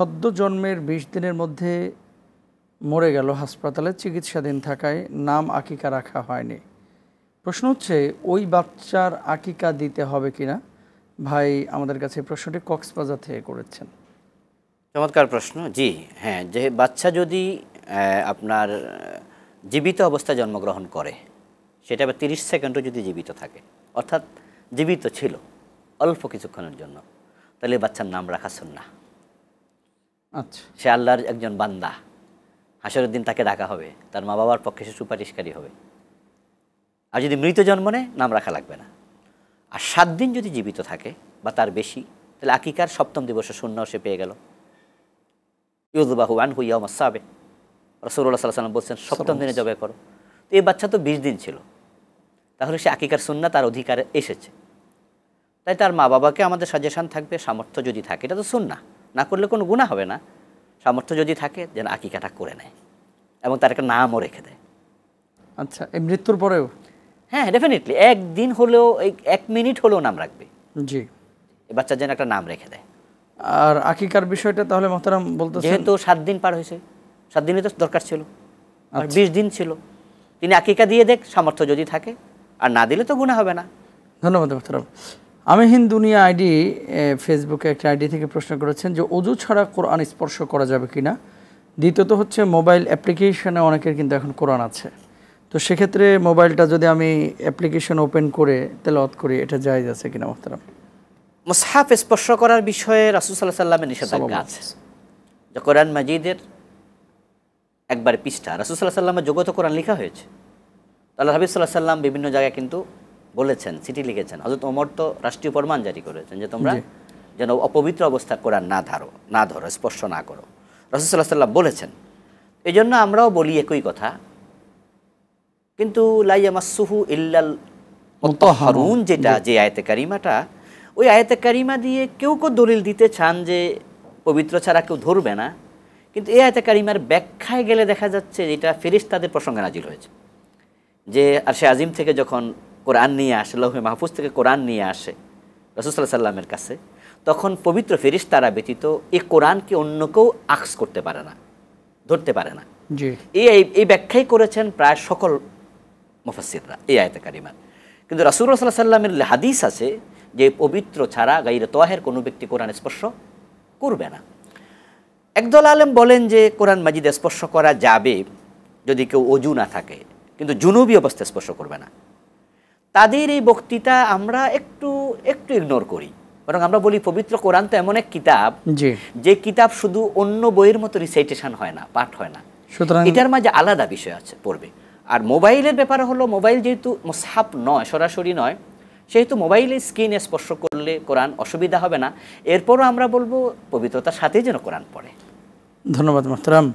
সদ্য জন্মের 20 দিনের মধ্যে মরে গেল, হাসপাতালে চিকিৎসাধীন থাকায় নাম আকিকা রাখা হয়নি। প্রশ্ন হচ্ছে ওই বাচ্চার আকিকা দিতে হবে কিনা? ভাই আমাদের কাছে প্রশ্নটি কক্সবাজার থেকে করেছেন। চমৎকার প্রশ্ন। জি হ্যাঁ, যে বাচ্চা যদি আপনার জীবিত অবস্থায় জন্মগ্রহণ করে, সেটা আবার 30 সেকেন্ডও যদি জীবিত থাকে, অর্থাৎ জীবিত ছিল অল্প কিছুক্ষণের জন্য, তাহলে বাচ্চার নাম রাখা সুন্নাহ। আচ্ছা, সে আল্লাহর একজন বান্দা, হাসরের দিন তাকে ডাকা হবে, তার মা বাবার পক্ষে সে সুপারিশকারী হবে। আর যদি মৃত জন্ম নেয় নাম রাখা লাগবে না। আর 7 দিন যদি জীবিত থাকে বা তার বেশি, তাহলে আকিকার 7ম দিবসে সুন্নাহ সে পেয়ে গেল। ইউযবাহু আনহু ইয়াউম আস-সাবিক, রাসূলুল্লাহ সাল্লাল্লাহু আলাইহি ওয়াসাল্লাম বলছেন 7ম দিনে জবাই করো। তো এই বাচ্চা তো 20 দিন ছিল, তাহলে সে আকিকার সুন্নাহ তার অধিকারে এসেছে। তাই তার মা বাবাকে আমাদের সাজেশন থাকবে, সামর্থ্য যদি থাকে, এটা তো সুন্নাহ, না করলে কোনো গুনাহ হবে না, সামর্থ্য যদি থাকে যেন আকিকাটা করে নেয় এবং তার একটা নামও রেখে দেয়। আচ্ছা, এই মৃত্যুর পরেও? হ্যাঁ, ডেফিনেটলি 1 দিন হলেও, 1 মিনিট হলেও নাম রাখবে। জি, এই বাচ্চার যেন একটা নাম রেখে দেয়। আর আকিকার বিষয়টা তাহলে মোহতারাম বলতেছেন, যেহেতু 7 দিন পার হয়েছে, 7 দিনই তো দরকার ছিল, আর 20 দিন ছিল, তিনি আকিকা দিয়ে দেখ, সামর্থ্য যদি থাকে, আর না দিলে তো গুনাহ হবে না। ধন্যবাদ মোহতারাম। আমি হিন্দুনিয়া আইডি ফেসবুকে একটা আইডি থেকে প্রশ্ন করেছেন যে অজু ছাড়া কোরআন স্পর্শ করা যাবে কিনা। দ্বিতীয়ত হচ্ছে মোবাইল অ্যাপ্লিকেশনে অনেকের কিন্তু এখন কোরআন আছে, তো সেক্ষেত্রে মোবাইলটা যদি আমি অ্যাপ্লিকেশন ওপেন করে তেলাওয়াত করি, এটা জায়েজ আছে কিনা মোহতারাম? মুসহাফ স্পর্শ করার বিষয়ে রাসূল সাল্লাল্লাহু আলাইহি ওয়াসাল্লামের নিষেধাজ্ঞা আছে। যে কোরআন মাজিদের একবার পৃষ্ঠা রাসূল সাল্লাল্লাহু আলাইহি ওয়াসাল্লামের যোগ্যত কোরআন লেখা হয়েছে। আল্লাহ হাবিব সাল্লাল্লাহু আলাইহি ওয়াসাল্লাম বিভিন্ন জায়গায় কিন্তু বলেছেন, চিঠি লিখেছেন। হযরত ওমর তো রাষ্ট্রীয় ফরমান জারি করেছেন যে তোমরা যেন অপবিত্র অবস্থা কোরআন না ধরো, স্পর্শ না করো। রাসূল সাল্লাল্লাহু আলাইহি ওয়াসাল্লাম বলেছেন। এই জন্য আমরাও বলি একই কথা, কিন্তু লা ইয়ামাসসুহু ইল্লাল মুতাহহারুন, যেটা যে আয়াতে কারিমাটা, ওই আয়াতে কারিমা দিয়ে কেউ দলিল দিতে চান যে পবিত্র ছাড়া কেউ ধরবে না, কিন্তু এই আয়াতে কারিমার ব্যাখ্যায় গেলে দেখা যাচ্ছে এটা ফেরেশতাদের প্রসঙ্গে নাজিল হয়েছে। যে আরশে আজিম থেকে যখন কোরআন নিয়ে আসে, লৌহে মাহফুজ থেকে কোরআন নিয়ে আসে রাসূল সাল্লাল্লাহু আলাইহি ওয়াসাল্লামের কাছে, তখন পবিত্র ফেরেশতারা ব্যতীত এই কোরআনকে অন্য কেউ আখজ করতে পারে না, ধরতে পারে না। এই ব্যাখ্যাই করেছেন প্রায় সকল মুফাসসিররা এই আয়াতে কারিমার। কিন্তু রাসূলুল্লাহ সাল্লাল্লাহু আলাইহি ওয়াসাল্লামের হাদিস আছে যে পবিত্র ছাড়া গায়রে তাহের কোনো ব্যক্তি কোরআন স্পর্শ করবে না। একদল আলেম বলেন যে কোরআন মাজিদ স্পর্শ করা যাবে যদি কেউ অজু না থাকে, কিন্তু জুনুবি অবস্থায় স্পর্শ করবে না। তাদের এই বক্তৃতা আমরা একটু ইগনোর করি, বরং আমরা বলি পবিত্র কোরআন তো এমন এক কিতাব যে কিতাব শুধু অন্য বইয়ের মতো রিসাইটেশন হয় না, পাঠ হয় না, এটার মাঝে আলাদা বিষয় আছে, পড়বে। আর মোবাইলের ব্যাপারে হলো, মোবাইল যেহেতু মুসহাফ নয়, সরাসরি নয়, সেহেতু মোবাইলের স্ক্রিনে স্পর্শ করলে কোরআন অসুবিধা হবে না। এরপরও আমরা বলবো পবিত্রতার সাথেই যেন কোরআন পড়ে। ধন্যবাদ মোহতারাম।